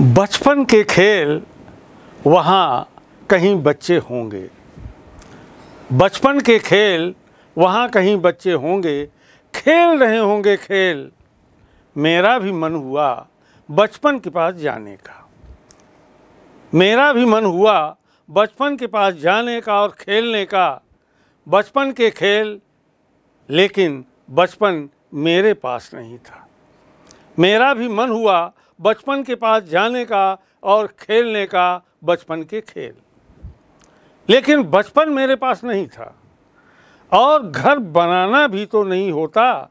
बचपन के खेल वहाँ कहीं बच्चे होंगे। बचपन के खेल वहाँ कहीं बच्चे होंगे, खेल रहे होंगे खेल। मेरा भी मन हुआ बचपन के पास जाने का। मेरा भी मन हुआ बचपन के पास जाने का और खेलने का। बचपन के खेल, लेकिन बचपन मेरे पास नहीं था। मेरा भी मन हुआ बचपन के पास जाने का और खेलने का बचपन के खेल, लेकिन बचपन मेरे पास नहीं था। और घर बनाना भी तो नहीं होता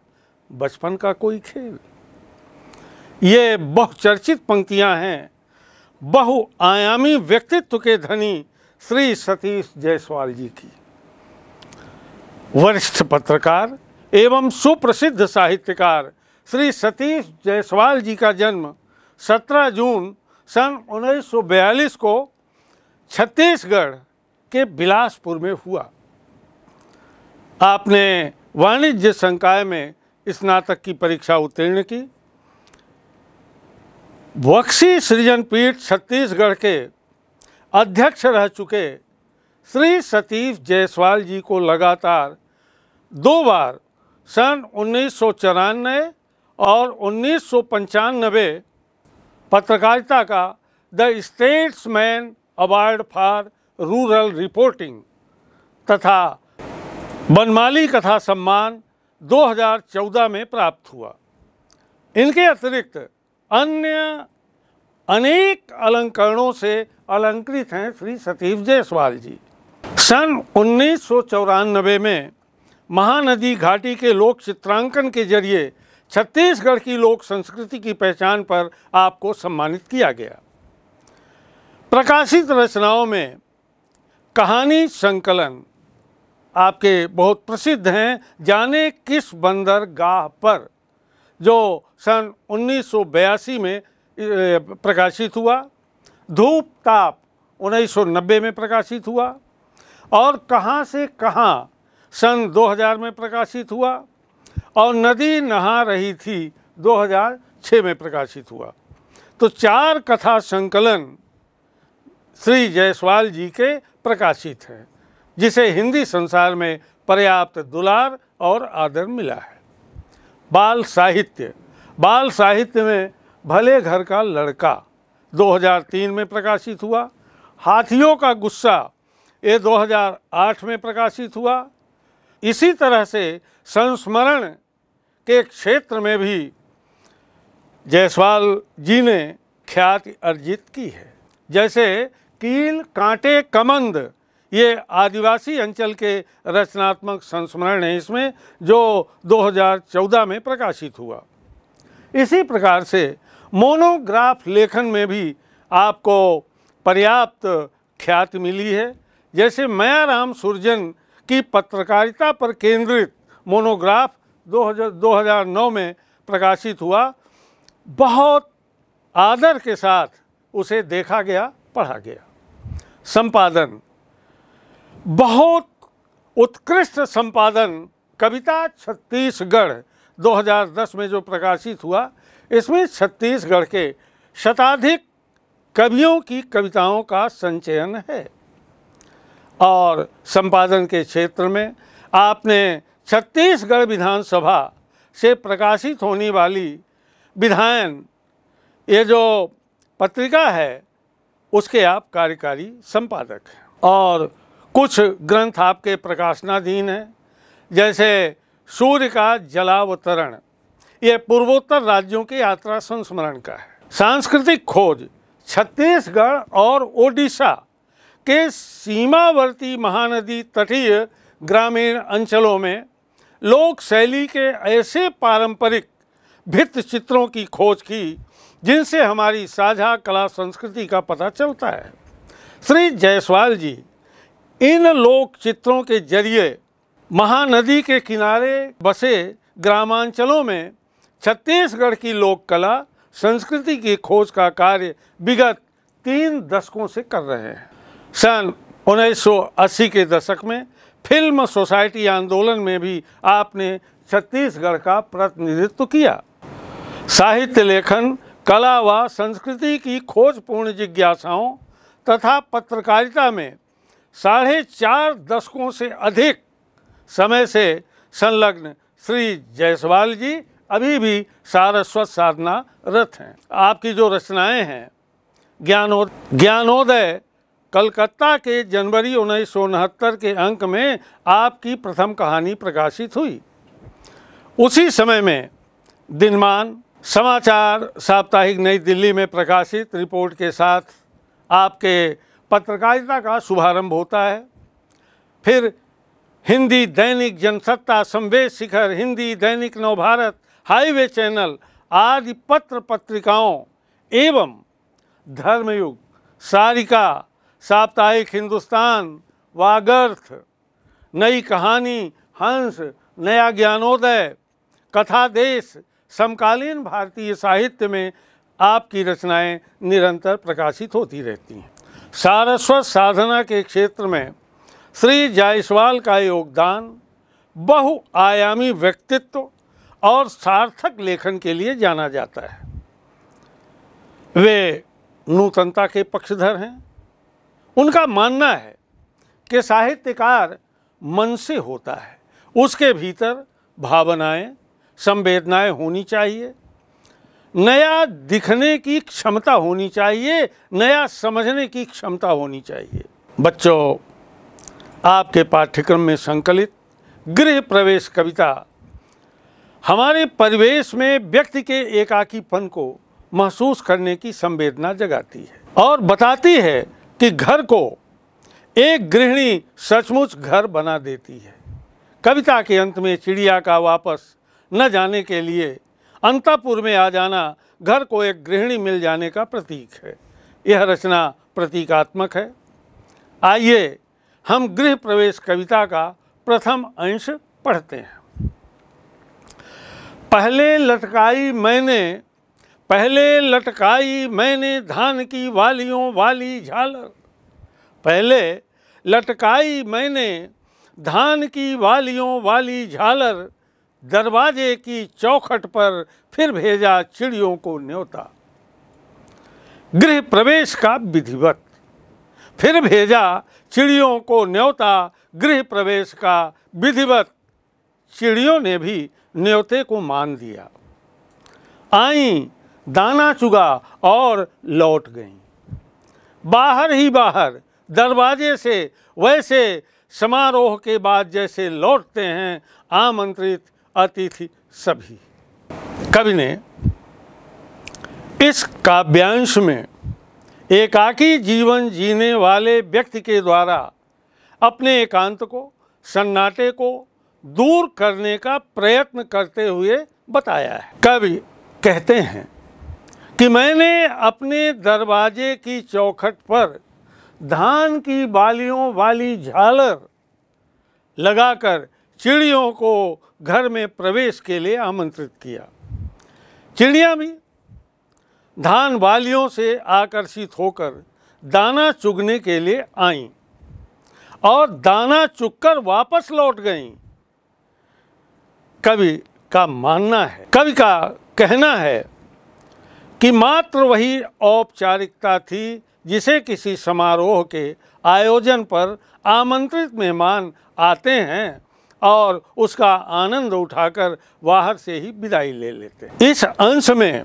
बचपन का कोई खेल। ये बहुचर्चित पंक्तियां हैं बहुआयामी व्यक्तित्व के धनी श्री सतीश जायसवाल जी की। वरिष्ठ पत्रकार एवं सुप्रसिद्ध साहित्यकार श्री सतीश जायसवाल जी का जन्म 17 जून सन 1942 को छत्तीसगढ़ के बिलासपुर में हुआ। आपने वाणिज्य संकाय में स्नातक की परीक्षा उत्तीर्ण की। बख्शी सृजन पीठ छत्तीसगढ़ के अध्यक्ष रह चुके श्री सतीश जायसवाल जी को लगातार 2 बार सन 1994 और 1995 पत्रकारिता का the statesman award for rural reporting तथा बनमाली कथा सम्मान 2014 में प्राप्त हुआ। इनके अतिरिक्त अन्य अनेक अलंकरणों से अलंकृत हैं श्री सतीश जायसवाल जी। सन 1994 में महानदी घाटी के लोक चित्रांकन के जरिए छत्तीसगढ़ की लोक संस्कृति की पहचान पर आपको सम्मानित किया गया। प्रकाशित रचनाओं में कहानी संकलन आपके बहुत प्रसिद्ध हैं, जाने किस बंदरगाह पर, जो सन 1982 में प्रकाशित हुआ। धूप ताप 1990 में प्रकाशित हुआ और कहाँ से कहाँ सन 2000 में प्रकाशित हुआ और नदी नहा रही थी 2006 में प्रकाशित हुआ। तो 4 कथा संकलन श्री जायसवाल जी के प्रकाशित हैं, जिसे हिंदी संसार में पर्याप्त दुलार और आदर मिला है। बाल साहित्य में भले घर का लड़का 2003 में प्रकाशित हुआ। हाथियों का गुस्सा ये 2008 में प्रकाशित हुआ। इसी तरह से संस्मरण के क्षेत्र में भी जायसवाल जी ने ख्याति अर्जित की है। जैसे कील कांटे कमंद, ये आदिवासी अंचल के रचनात्मक संस्मरण है इसमें, जो 2014 में प्रकाशित हुआ। इसी प्रकार से मोनोग्राफ लेखन में भी आपको पर्याप्त ख्याति मिली है। जैसे मयाराम सुरजन की पत्रकारिता पर केंद्रित मोनोग्राफ 2009 में प्रकाशित हुआ। बहुत आदर के साथ उसे देखा गया, पढ़ा गया। संपादन, बहुत उत्कृष्ट संपादन कविता छत्तीसगढ़ 2010 में जो प्रकाशित हुआ, इसमें छत्तीसगढ़ के शताधिक कवियों की कविताओं का संचयन है। और संपादन के क्षेत्र में आपने छत्तीसगढ़ विधानसभा से प्रकाशित होने वाली विधायन, ये जो पत्रिका है, उसके आप कार्यकारी संपादक हैं। और कुछ ग्रंथ आपके प्रकाशनाधीन हैं, जैसे सूर्य का जलावतरण, ये पूर्वोत्तर राज्यों की यात्रा संस्मरण का है। सांस्कृतिक खोज, छत्तीसगढ़ और ओडिशा के सीमावर्ती महानदी तटीय ग्रामीण अंचलों में लोक शैली के ऐसे पारंपरिक भित्त चित्रों की खोज की जिनसे हमारी साझा कला संस्कृति का पता चलता है। श्री जायसवाल जी इन लोक चित्रों के जरिए महानदी के किनारे बसे ग्रामांचलों में छत्तीसगढ़ की लोक कला संस्कृति की खोज का कार्य विगत 3 दशकों से कर रहे हैं। सन 1980 के दशक में फिल्म सोसाइटी आंदोलन में भी आपने छत्तीसगढ़ का प्रतिनिधित्व किया। साहित्य लेखन, कला व संस्कृति की खोजपूर्ण जिज्ञासाओं तथा पत्रकारिता में 4.5 दशकों से अधिक समय से संलग्न श्री जायसवाल जी अभी भी सारस्वत साधना रत हैं। आपकी जो रचनाएं हैं, ज्ञानोदय कलकत्ता के जनवरी 1969 के अंक में आपकी प्रथम कहानी प्रकाशित हुई। उसी समय में दिनमान समाचार साप्ताहिक नई दिल्ली में प्रकाशित रिपोर्ट के साथ आपके पत्रकारिता का शुभारंभ होता है। फिर हिंदी दैनिक जनसत्ता, संवेद शिखर, हिंदी दैनिक नवभारत, हाईवे चैनल आदि पत्र पत्रिकाओं एवं धर्मयुग, सारिका, साप्ताहिक हिंदुस्तान, वागर्थ, नई कहानी, हंस, नया ज्ञानोदय, कथा देश, समकालीन भारतीय साहित्य में आपकी रचनाएं निरंतर प्रकाशित होती रहती हैं। सारस्वत साधना के क्षेत्र में श्री जायसवाल का योगदान बहुआयामी व्यक्तित्व और सार्थक लेखन के लिए जाना जाता है। वे नूतनता के पक्षधर हैं। उनका मानना है कि साहित्यकार मन से होता है, उसके भीतर भावनाएं, संवेदनाएं होनी चाहिए, नया दिखने की क्षमता होनी चाहिए, नया समझने की क्षमता होनी चाहिए। बच्चों, आपके पाठ्यक्रम में संकलित गृह प्रवेश कविता हमारे परिवेश में व्यक्ति के एकाकीपन को महसूस करने की संवेदना जगाती है और बताती है कि घर को एक गृहिणी सचमुच घर बना देती है। कविता के अंत में चिड़िया का वापस न जाने के लिए अंतःपुर में आ जाना घर को एक गृहिणी मिल जाने का प्रतीक है। यह रचना प्रतीकात्मक है। आइए हम गृह प्रवेश कविता का प्रथम अंश पढ़ते हैं। पहले लटकाई मैंने धान की वालियों वाली झालर। पहले लटकाई मैंने धान की वालियों वाली झालर, दरवाजे की चौखट पर फिर भेजा चिड़ियों को न्योता। गृह प्रवेश का विधिवत, फिर भेजा चिड़ियों को न्योता। गृह प्रवेश का विधिवत, चिड़ियों ने भी न्योते को मान दिया। आईं, दाना चुगा और लौट गईं। बाहर ही बाहर दरवाजे से, वैसे समारोह के बाद जैसे लौटते हैं आमंत्रित अतिथि सभी। कवि ने इस काव्यांश में एकाकी जीवन जीने वाले व्यक्ति के द्वारा अपने एकांत को, सन्नाटे को दूर करने का प्रयत्न करते हुए बताया है। कवि कहते हैं कि मैंने अपने दरवाजे की चौखट पर धान की बालियों वाली झालर लगाकर चिड़ियों को घर में प्रवेश के लिए आमंत्रित किया। चिड़ियाँ भी धान बालियों से आकर्षित होकर दाना चुगने के लिए आईं और दाना चुगकर वापस लौट गईं। कवि का मानना है, कवि का कहना है कि मात्र वही औपचारिकता थी जिसे किसी समारोह के आयोजन पर आमंत्रित मेहमान आते हैं और उसका आनंद उठाकर बाहर से ही विदाई ले लेते हैं। इस अंश में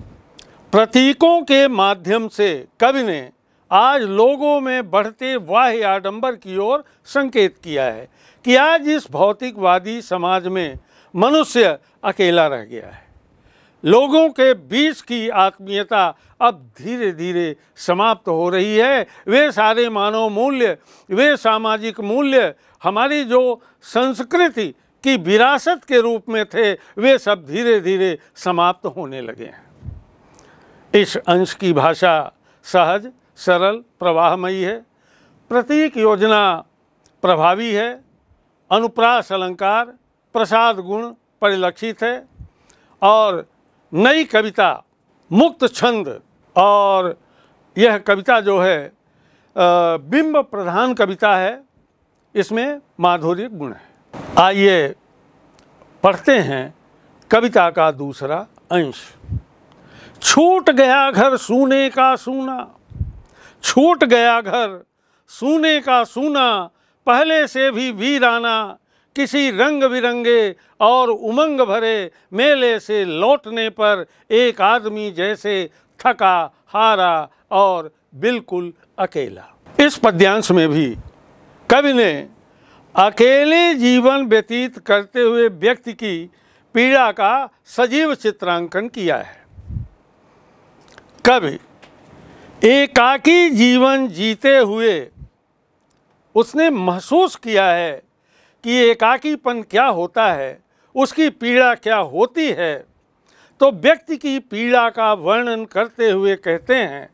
प्रतीकों के माध्यम से कवि ने आज लोगों में बढ़ते बाह्य आडंबर की ओर संकेत किया है कि आज इस भौतिकवादी समाज में मनुष्य अकेला रह गया है। लोगों के बीच की आत्मीयता अब धीरे धीरे समाप्त हो रही है। वे सारे मानव मूल्य, वे सामाजिक मूल्य, हमारी जो संस्कृति की विरासत के रूप में थे, वे सब धीरे धीरे समाप्त होने लगे हैं। इस अंश की भाषा सहज, सरल, प्रवाहमयी है। प्रतीक योजना प्रभावी है। अनुप्रास अलंकार, प्रसाद गुण परिलक्षित है और नई कविता मुक्त छंद, और यह कविता जो है बिंब प्रधान कविता है, इसमें माधुर्य गुण है। आइए पढ़ते हैं कविता का दूसरा अंश। छूट गया घर सूने का सूना, छूट गया घर सूने का सूना, पहले से भी वीराना, किसी रंग बिरंगे और उमंग भरे मेले से लौटने पर एक आदमी जैसे थका हारा और बिल्कुल अकेला। इस पद्यांश में भी कवि ने अकेले जीवन व्यतीत करते हुए व्यक्ति की पीड़ा का सजीव चित्रांकन किया है। कवि एकाकी जीवन जीते हुए उसने महसूस किया है कि एकाकीपन क्या होता है, उसकी पीड़ा क्या होती है। तो व्यक्ति की पीड़ा का वर्णन करते हुए कहते हैं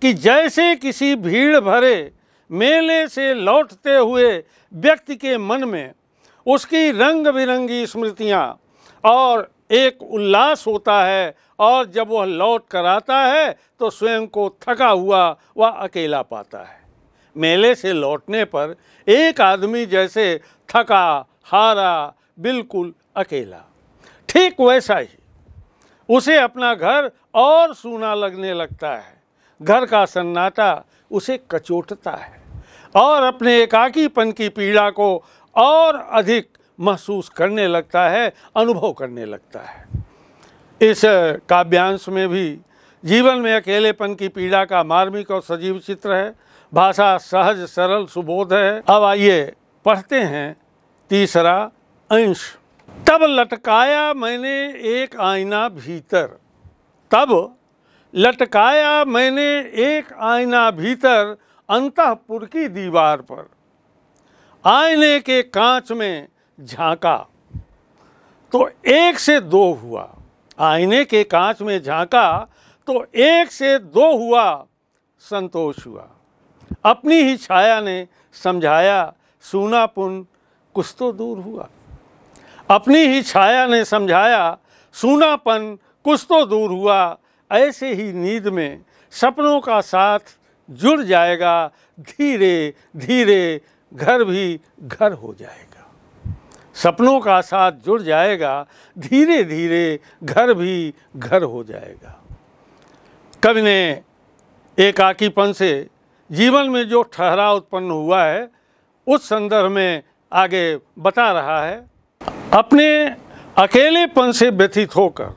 कि जैसे किसी भीड़ भरे मेले से लौटते हुए व्यक्ति के मन में उसकी रंग बिरंगी स्मृतियाँ और एक उल्लास होता है, और जब वह लौट कर आता है तो स्वयं को थका हुआ वह अकेला पाता है। मेले से लौटने पर एक आदमी जैसे थका हारा बिल्कुल अकेला, ठीक वैसा ही उसे अपना घर और सूना लगने लगता है। घर का सन्नाटा उसे कचोटता है और अपने एकाकीपन की पीड़ा को और अधिक महसूस करने लगता है, अनुभव करने लगता है। इस काव्यांश में भी जीवन में अकेलेपन की पीड़ा का मार्मिक और सजीव चित्र है। भाषा सहज सरल सुबोध है। अब आइए पढ़ते हैं तीसरा अंश। तब लटकाया मैंने एक आईना भीतर, तब लटकाया मैंने एक आईना भीतर अंतःपुर की दीवार पर, आईने के कांच में झांका तो एक से दो हुआ। आईने के कांच में झांका तो एक से दो हुआ, संतोष हुआ। अपनी ही छाया ने समझाया सूनापन कुछ तो दूर हुआ। अपनी ही छाया ने समझाया सूनापन कुछ तो दूर हुआ। ऐसे ही नींद में सपनों का साथ जुड़ जाएगा, धीरे धीरे घर भी घर हो जाएगा। सपनों का साथ जुड़ जाएगा, धीरे धीरे घर भी घर हो जाएगा। कवि ने एकाकीपन से जीवन में जो ठहराव उत्पन्न हुआ है उस संदर्भ में आगे बता रहा है। अपने अकेलेपन से व्यथित होकर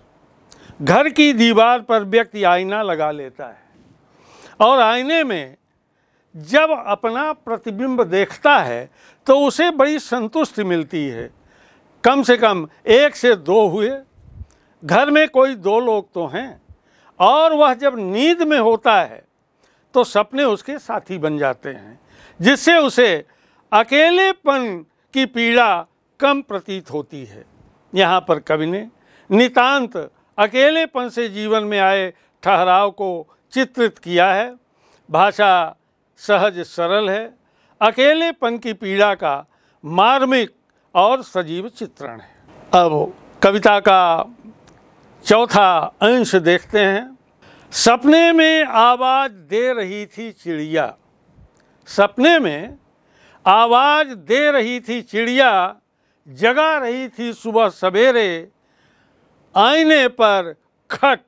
घर की दीवार पर व्यक्ति आईना लगा लेता है और आईने में जब अपना प्रतिबिंब देखता है तो उसे बड़ी संतुष्टि मिलती है। कम से कम एक से दो हुए, घर में कोई दो लोग तो हैं, और वह जब नींद में होता है तो सपने उसके साथी बन जाते हैं, जिससे उसे अकेलेपन की पीड़ा कम प्रतीत होती है। यहाँ पर कवि ने नितांत अकेलेपन से जीवन में आए ठहराव को चित्रित किया है। भाषा सहज सरल है, अकेलेपन की पीड़ा का मार्मिक और सजीव चित्रण है। अब कविता का चौथा अंश देखते हैं। सपने में आवाज़ दे रही थी चिड़िया, सपने में आवाज़ दे रही थी चिड़िया, जगा रही थी सुबह सवेरे, आईने पर खट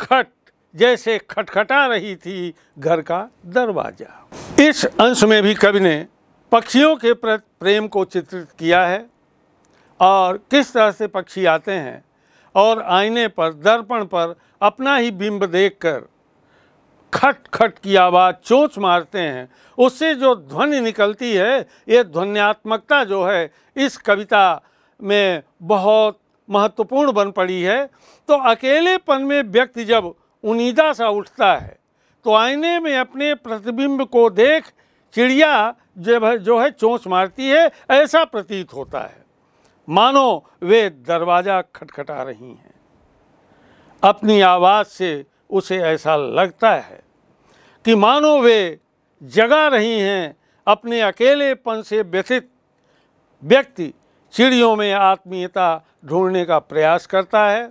खट जैसे खटखटा रही थी घर का दरवाजा। इस अंश में भी कवि ने पक्षियों के प्रति प्रेम को चित्रित किया है और किस तरह से पक्षी आते हैं और आईने पर दर्पण पर अपना ही बिंब देखकर खट खट की आवाज़ चोंच मारते हैं। उससे जो ध्वनि निकलती है, ये ध्वन्यात्मकता जो है इस कविता में बहुत महत्वपूर्ण बन पड़ी है। तो अकेलेपन में व्यक्ति जब उनीदा सा उठता है तो आईने में अपने प्रतिबिंब को देख चिड़िया जो है चोंच मारती है, ऐसा प्रतीत होता है मानो वे दरवाज़ा खटखटा रही हैं। अपनी आवाज़ से उसे ऐसा लगता है कि मानो वे जगा रही हैं। अपने अकेलेपन से व्यथित व्यक्ति चिड़ियों में आत्मीयता ढूंढने का प्रयास करता है।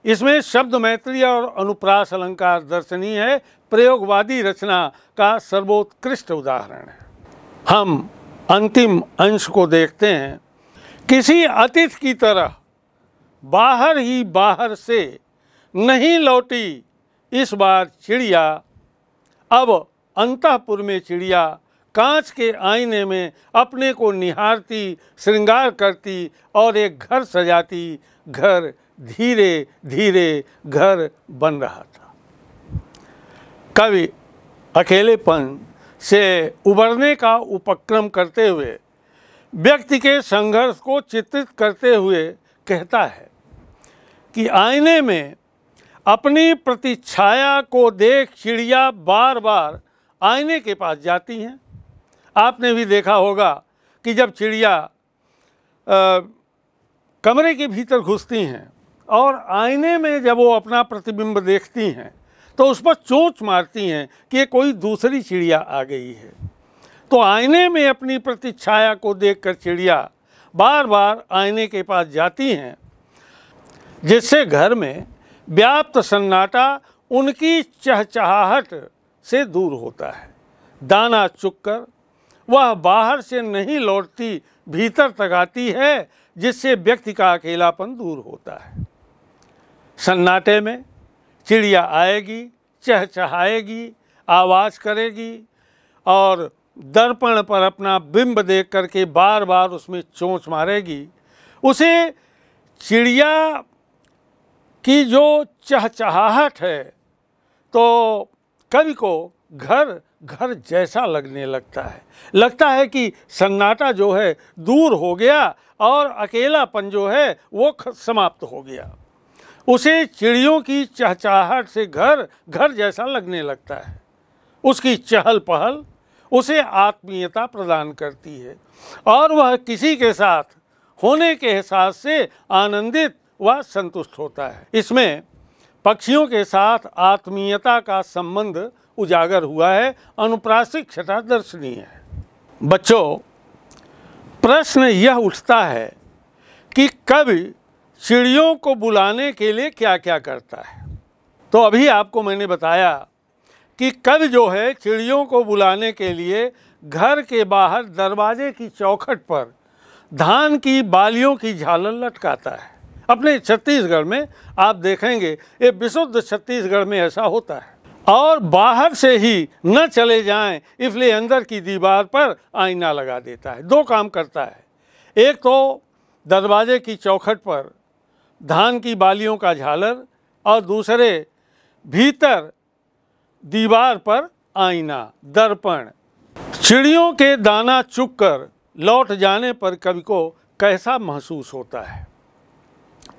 इसमें शब्द मैत्री और अनुप्रास अलंकार दर्शनीय है, प्रयोगवादी रचना का सर्वोत्कृष्ट उदाहरण है। हम अंतिम अंश को देखते हैं। किसी अतिथि की तरह बाहर ही बाहर से नहीं लौटी इस बार चिड़िया, अब अंतःपुर में चिड़िया कांच के आईने में अपने को निहारती, श्रृंगार करती और एक घर सजाती। घर धीरे धीरे घर बन रहा था। कवि अकेलेपन से उबरने का उपक्रम करते हुए व्यक्ति के संघर्ष को चित्रित करते हुए कहता है कि आईने में अपनी प्रतिछाया को देख चिड़िया बार बार आईने के पास जाती हैं। आपने भी देखा होगा कि जब चिड़िया कमरे के भीतर घुसती हैं और आईने में जब वो अपना प्रतिबिंब देखती हैं तो उस पर चोंच मारती हैं कि ये कोई दूसरी चिड़िया आ गई है। तो आईने में अपनी प्रतिछाया को देखकर चिड़िया बार बार आईने के पास जाती हैं, जिससे घर में व्याप्त सन्नाटा उनकी चहचहाहट से दूर होता है। दाना चुगकर वह बाहर से नहीं लौटती, भीतर तक आती है, जिससे व्यक्ति का अकेलापन दूर होता है। सन्नाटे में चिड़िया आएगी, चहचहाएगी, आवाज़ करेगी और दर्पण पर अपना बिंब देख करके बार बार उसमें चोंच मारेगी। उसे चिड़िया की जो चहचहाहट है तो कवि को घर घर जैसा लगने लगता है। लगता है कि सन्नाटा जो है दूर हो गया और अकेलापन जो है वो समाप्त हो गया। उसे चिड़ियों की चहचहाहट से घर घर जैसा लगने लगता है। उसकी चहल पहल उसे आत्मीयता प्रदान करती है और वह किसी के साथ होने के एहसास से आनंदित व संतुष्ट होता है। इसमें पक्षियों के साथ आत्मीयता का संबंध उजागर हुआ है। अनुप्रासिक छटा दर्शनीय है। बच्चों, प्रश्न यह उठता है कि कवि चिड़ियों को बुलाने के लिए क्या क्या करता है। तो अभी आपको मैंने बताया कि कवि जो है चिड़ियों को बुलाने के लिए घर के बाहर दरवाजे की चौखट पर धान की बालियों की झालर लटकाता है। अपने छत्तीसगढ़ में आप देखेंगे, ये विशुद्ध छत्तीसगढ़ में ऐसा होता है। और बाहर से ही न चले जाएं इसलिए अंदर की दीवार पर आईना लगा देता है। दो काम करता है, एक तो दरवाजे की चौखट पर धान की बालियों का झालर और दूसरे भीतर दीवार पर आईना, दर्पण। चिड़ियों के दाना चुगकर लौट जाने पर कवि को कैसा महसूस होता है।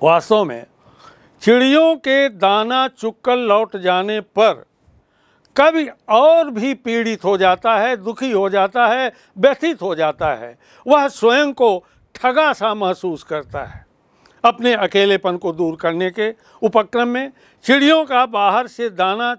वास्तव में चिड़ियों के दाना चुगकर लौट जाने पर कवि और भी पीड़ित हो जाता है, दुखी हो जाता है, व्यथित हो जाता है। वह स्वयं को ठगा सा महसूस करता है। अपने अकेलेपन को दूर करने के उपक्रम में चिड़ियों का बाहर से दाना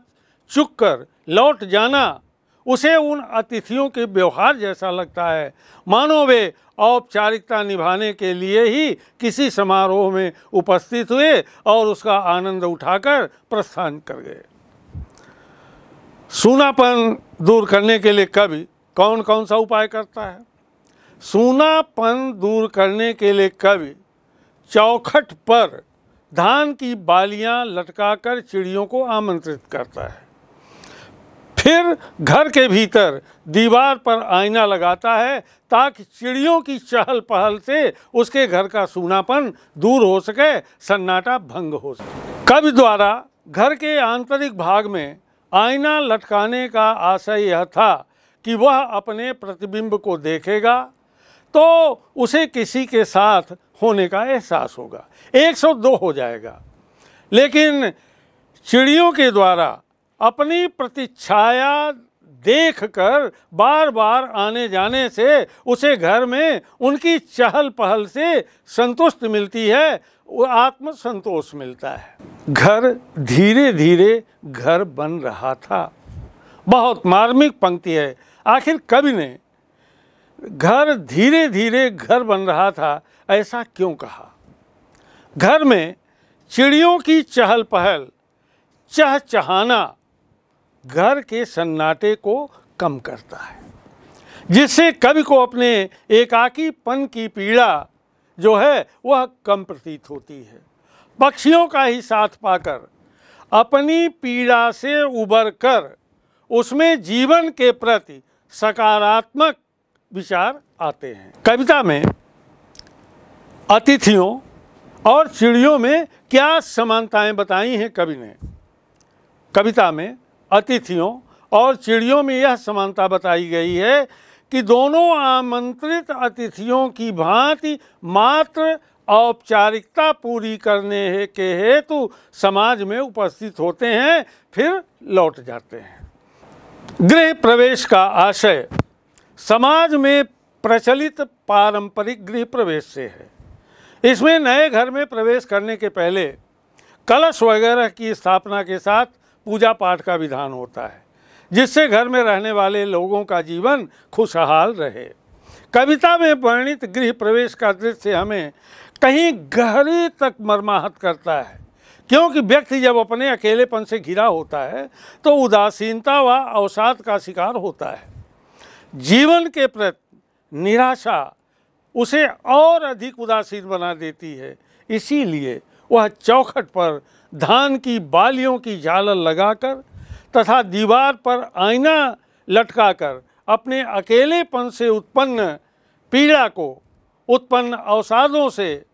चुगकर लौट जाना उसे उन अतिथियों के व्यवहार जैसा लगता है, मानो वे औपचारिकता निभाने के लिए ही किसी समारोह में उपस्थित हुए और उसका आनंद उठाकर प्रस्थान कर गए। सूनापन दूर करने के लिए कवि कौन कौन सा उपाय करता है। सूनापन दूर करने के लिए कवि चौखट पर धान की बालियां लटकाकर चिड़ियों को आमंत्रित करता है। फिर घर के भीतर दीवार पर आईना लगाता है ताकि चिड़ियों की चहल पहल से उसके घर का सूनापन दूर हो सके, सन्नाटा भंग हो सके। कवि द्वारा घर के आंतरिक भाग में आईना लटकाने का आशय यह था कि वह अपने प्रतिबिंब को देखेगा तो उसे किसी के साथ होने का एहसास होगा, 102 हो जाएगा। लेकिन चिड़ियों के द्वारा अपनी प्रतिछाया देखकर बार बार आने जाने से उसे घर में उनकी चहल पहल से संतुष्टि मिलती है, वो आत्मसंतोष मिलता है। घर धीरे धीरे घर बन रहा था। बहुत मार्मिक पंक्ति है। आखिर कवि ने घर धीरे धीरे घर बन रहा था ऐसा क्यों कहा। घर में चिड़ियों की चहल पहल, चहचहाना घर के सन्नाटे को कम करता है, जिससे कवि को अपने एकाकीपन की पीड़ा जो है वह कम प्रतीत होती है। पक्षियों का ही साथ पाकर अपनी पीड़ा से उबर कर उसमें जीवन के प्रति सकारात्मक विचार आते हैं। कविता में अतिथियों और चिड़ियों में क्या समानताएं बताई हैं कवि ने? कविता में अतिथियों और चिड़ियों में यह समानता बताई गई है कि दोनों आमंत्रित अतिथियों की भांति मात्र औपचारिकता पूरी करने के हेतु समाज में उपस्थित होते हैं, फिर लौट जाते हैं। गृह प्रवेश का आशय समाज में प्रचलित पारंपरिक गृह प्रवेश से है। इसमें नए घर में प्रवेश करने के पहले कलश वगैरह की स्थापना के साथ पूजा पाठ का विधान होता है, जिससे घर में रहने वाले लोगों का जीवन खुशहाल रहे। कविता में वर्णित गृह प्रवेश का दृश्य हमें कहीं गहरी तक मर्माहत करता है, क्योंकि व्यक्ति जब अपने अकेलेपन से घिरा होता है तो उदासीनता व अवसाद का शिकार होता है। जीवन के प्रति निराशा उसे और अधिक उदासीन बना देती है। इसीलिए वह चौखट पर धान की बालियों की झालर लगाकर तथा दीवार पर आईना लटकाकर अपने अकेलेपन से उत्पन्न पीड़ा को, उत्पन्न अवसादों से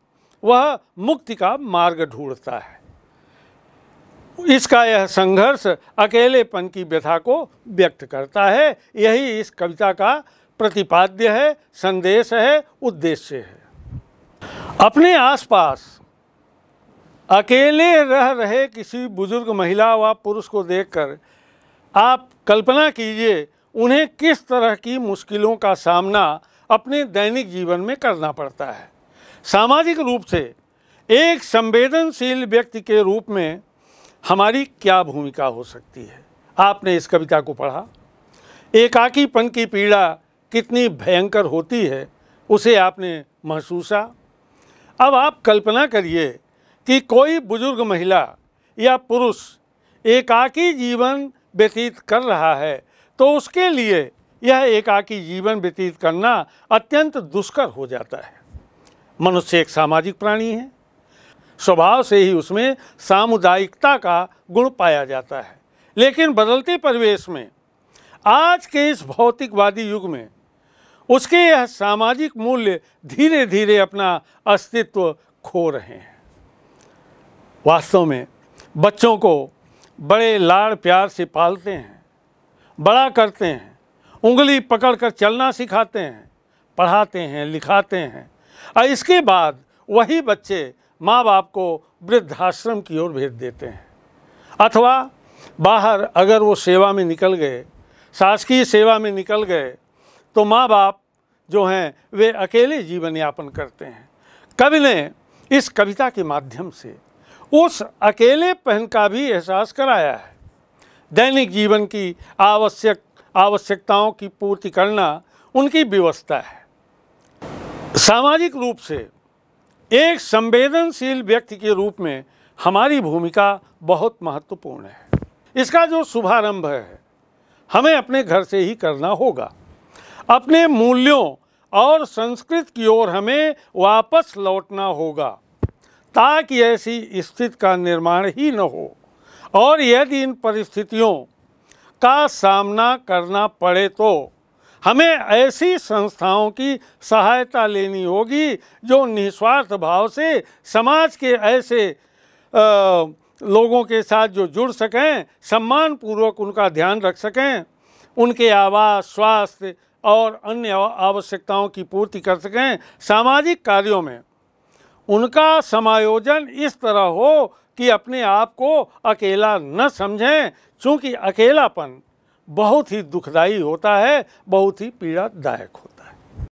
वह मुक्ति का मार्ग ढूंढता है। इसका यह संघर्ष अकेलेपन की व्यथा को व्यक्त करता है। यही इस कविता का प्रतिपाद्य है, संदेश है, उद्देश्य है। अपने आसपास अकेले रह रहे किसी बुजुर्ग महिला व पुरुष को देखकर आप कल्पना कीजिए उन्हें किस तरह की मुश्किलों का सामना अपने दैनिक जीवन में करना पड़ता है। सामाजिक रूप से एक संवेदनशील व्यक्ति के रूप में हमारी क्या भूमिका हो सकती है? आपने इस कविता को पढ़ा। एकाकीपन की पीड़ा कितनी भयंकर होती है उसे आपने महसूसा। अब आप कल्पना करिए कि कोई बुजुर्ग महिला या पुरुष एकाकी जीवन व्यतीत कर रहा है, तो उसके लिए यह एकाकी जीवन व्यतीत करना अत्यंत दुष्कर हो जाता है। मनुष्य एक सामाजिक प्राणी है, स्वभाव से ही उसमें सामुदायिकता का गुण पाया जाता है। लेकिन बदलते परिवेश में, आज के इस भौतिकवादी युग में, उसके यह सामाजिक मूल्य धीरे धीरे अपना अस्तित्व खो रहे हैं। वास्तव में बच्चों को बड़े लाड़ प्यार से पालते हैं, बड़ा करते हैं, उंगली पकड़कर चलना सिखाते हैं, पढ़ाते हैं, लिखाते हैं, और इसके बाद वही बच्चे माँ बाप को वृद्धाश्रम की ओर भेज देते हैं। अथवा बाहर अगर वो सेवा में निकल गए, शासकीय सेवा में निकल गए, तो माँ बाप जो हैं वे अकेले जीवन यापन करते हैं। कवि ने इस कविता के माध्यम से उस अकेलेपन का भी एहसास कराया है। दैनिक जीवन की आवश्यकताओं की पूर्ति करना उनकी व्यवस्था है। सामाजिक रूप से एक संवेदनशील व्यक्ति के रूप में हमारी भूमिका बहुत महत्वपूर्ण है। इसका जो शुभारंभ है हमें अपने घर से ही करना होगा। अपने मूल्यों और संस्कृति की ओर हमें वापस लौटना होगा, ताकि ऐसी स्थिति का निर्माण ही न हो। और यदि इन परिस्थितियों का सामना करना पड़े तो हमें ऐसी संस्थाओं की सहायता लेनी होगी जो निस्वार्थ भाव से समाज के ऐसे लोगों के साथ जो जुड़ सकें, सम्मानपूर्वक उनका ध्यान रख सकें, उनके आवास, स्वास्थ्य और अन्य आवश्यकताओं की पूर्ति कर सकें। सामाजिक कार्यों में उनका समायोजन इस तरह हो कि अपने आप को अकेला न समझें, चूँकि अकेलापन बहुत ही दुखदायी होता है, बहुत ही पीड़ादायक होता है।